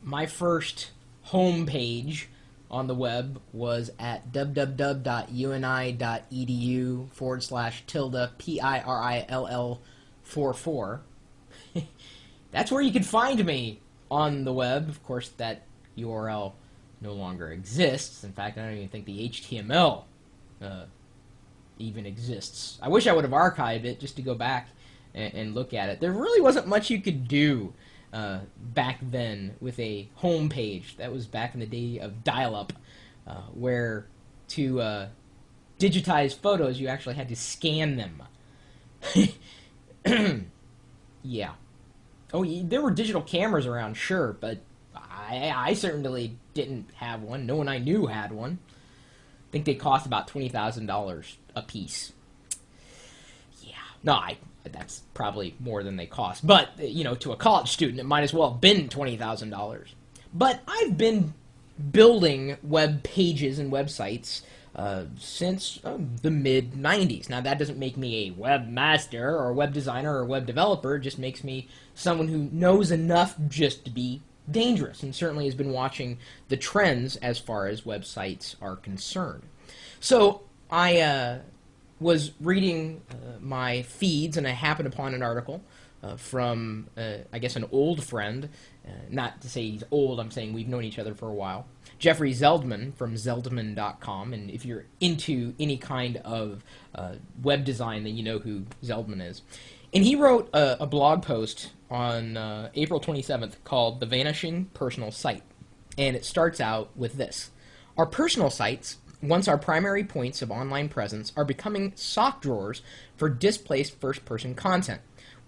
my first home page on the web was at www.uni.edu/tilde PIRILL 44. That's where you can find me on the web. Of course, that URL no longer exists. In fact, I don't even think the HTML even exists. I wish I would have archived it just to go back and look at it. There really wasn't much you could do back then with a home page. That was back in the day of dial-up, where to digitize photos you actually had to scan them. Yeah. Oh, there were digital cameras around, sure, but I certainly didn't have one. No one I knew had one. I think they cost about $20,000 a piece. Yeah. No, that's probably more than they cost. But, you know, to a college student, it might as well have been $20,000. But I've been building web pages and websites since the mid-90s. Now, that doesn't make me a webmaster or a web designer or a web developer. It just makes me someone who knows enough just to be dangerous, and certainly has been watching the trends as far as websites are concerned. So I was reading my feeds, and I happened upon an article from, I guess, an old friend. Not to say he's old, I'm saying we've known each other for a while. Jeffrey Zeldman from Zeldman.com, and if you're into any kind of web design, then you know who Zeldman is. And he wrote a blog post on April 27th called The Vanishing Personal Site. And it starts out with this. Our personal sites, once our primary points of online presence, are becoming sock drawers for displaced first-person content.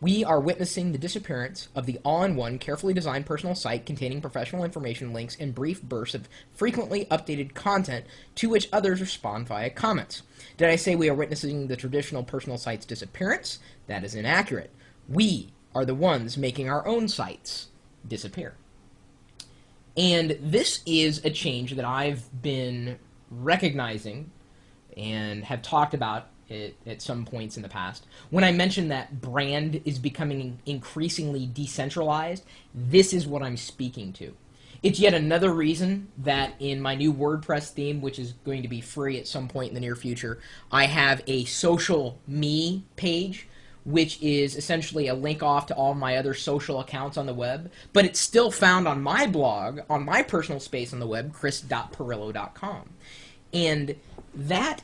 We are witnessing the disappearance of the all-in-one, carefully designed personal site containing professional information, links, and brief bursts of frequently updated content to which others respond via comments. Did I say we are witnessing the traditional personal site's disappearance? That is inaccurate. We are the ones making our own sites disappear. And this is a change that I've been recognizing and have talked about it at some points in the past. When I mentioned that brand is becoming increasingly decentralized, this is what I'm speaking to. It's yet another reason that in my new WordPress theme, which is going to be free at some point in the near future, I have a social me page, which is essentially a link off to all my other social accounts on the web, but it's still found on my blog, on my personal space on the web, chris.pirillo.com. And that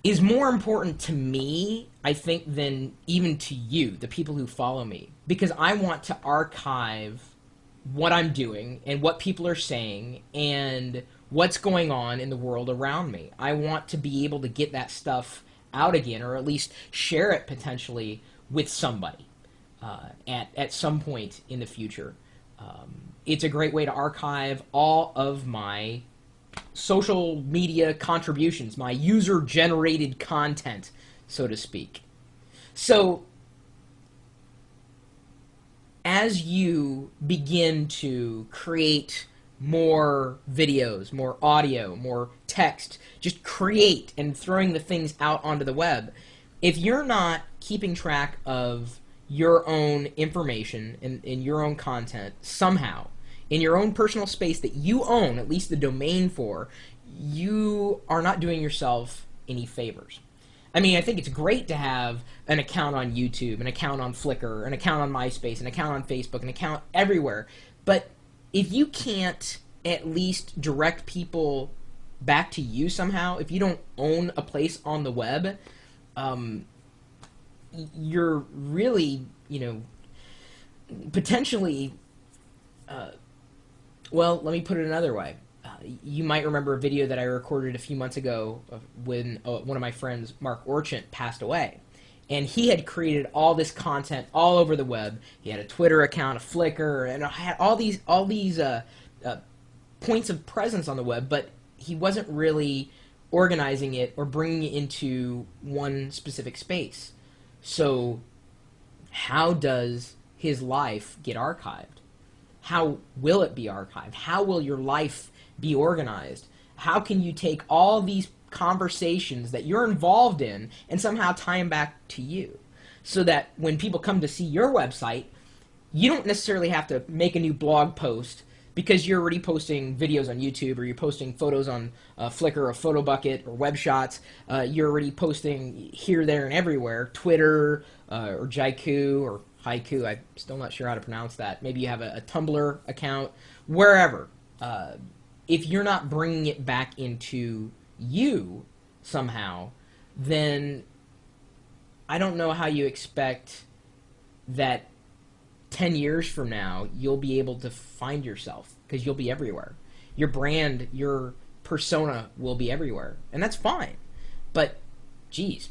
is more important to me, I think, than even to you, the people who follow me, because I want to archive what I'm doing and what people are saying and what's going on in the world around me. I want to be able to get that stuff out again, or at least share it potentially with somebody at some point in the future. It's a great way to archive all of my social media contributions, my user-generated content, so to speak. So, as you begin to create more videos, more audio, more text, just create and throwing the things out onto the web, if you're not keeping track of your own information and your own content somehow, in your own personal space that you own, at least the domain for, you are not doing yourself any favors. I mean, I think it's great to have an account on YouTube, an account on Flickr, an account on MySpace, an account on Facebook, an account everywhere. But if you can't at least direct people back to you somehow, if you don't own a place on the web, you're really, you know, potentially... well, let me put it another way. You might remember a video that I recorded a few months ago when one of my friends, Mark Orchant, passed away. And he had created all this content all over the web. He had a Twitter account, a Flickr, and had all these points of presence on the web, but he wasn't really organizing it or bringing it into one specific space. So how does his life get archived? How will it be archived? How will your life be organized? How can you take all these conversations that you're involved in and somehow tie them back to you, so that when people come to see your website, you don't necessarily have to make a new blog post because you're already posting videos on YouTube, or you're posting photos on Flickr or PhotoBucket or WebShots. You're already posting here, there, and everywhere. Twitter or Jaiku or Haiku. I'm still not sure how to pronounce that. Maybe you have a Tumblr account. Wherever. If you're not bringing it back into you somehow, then I don't know how you expect that 10 years from now you'll be able to find yourself, because you'll be everywhere. Your brand, your persona will be everywhere, and that's fine. But geez,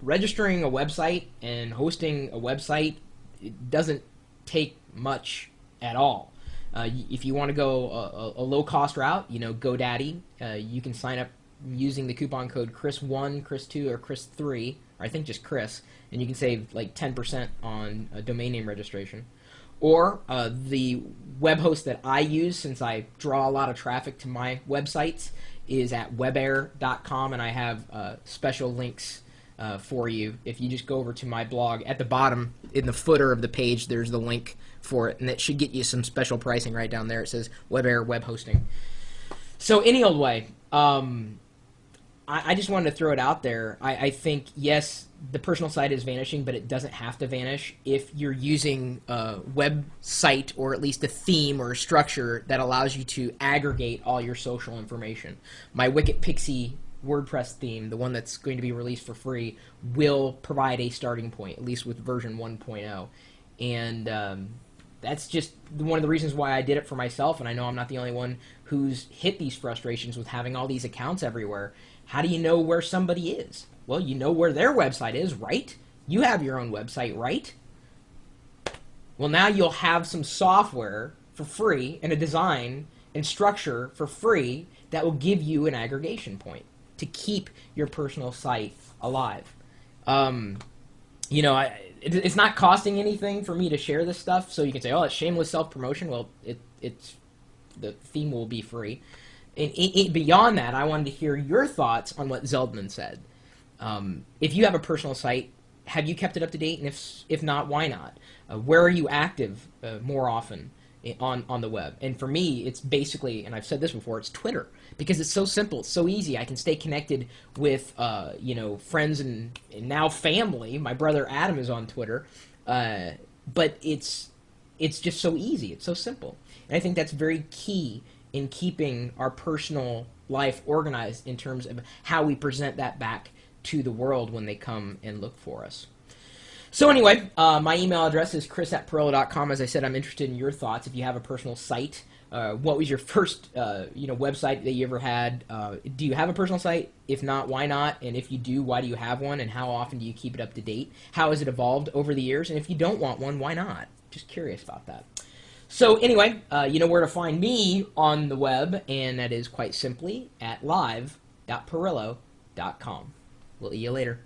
registering a website and hosting a website, it doesn't take much at all. If you want to go a low-cost route, you know, GoDaddy, you can sign up using the coupon code Chris1, Chris2, or Chris3, or I think just Chris, and you can save like 10% on a domain name registration. Or the web host that I use, since I draw a lot of traffic to my websites, is at webair.com, and I have special links for you. If you just go over to my blog, at the bottom in the footer of the page, there's the link for it, and it should get you some special pricing right down there. It says WebAir web hosting. So any old way, I just wanted to throw it out there. I think, yes, the personal site is vanishing, but it doesn't have to vanish if you're using a website, or at least a theme or a structure that allows you to aggregate all your social information. My Wicked Pixie WordPress theme, the one that's going to be released for free, will provide a starting point, at least with version 1.0. And that's just one of the reasons why I did it for myself, and I know I'm not the only one who's hit these frustrations with having all these accounts everywhere. How do you know where somebody is? Well, you know where their website is, right? You have your own website, right? Well, now you'll have some software for free, and a design and structure for free that will give you an aggregation point to keep your personal site alive. You know, it's not costing anything for me to share this stuff, so you can say, oh, it's shameless self-promotion. Well, it's the theme will be free. And beyond that, I wanted to hear your thoughts on what Zeldman said. If you have a personal site, have you kept it up to date? And if not, why not? Where are you active more often on the web? And for me, it's basically, and I've said this before, it's Twitter, because it's so simple, it's so easy. I can stay connected with you know, friends and now family. My brother Adam is on Twitter, but it's just so easy. It's so simple, and I think that's very key in keeping our personal life organized in terms of how we present that back to the world when they come and look for us. So anyway, my email address is chris@pirillo.com. As I said, I'm interested in your thoughts. If you have a personal site, what was your first you know, website that you ever had? Do you have a personal site? If not, why not? And if you do, why do you have one? And how often do you keep it up to date? How has it evolved over the years? And if you don't want one, why not? Just curious about that. So anyway, you know where to find me on the web, and that is quite simply at live.pirillo.com. We'll see you later.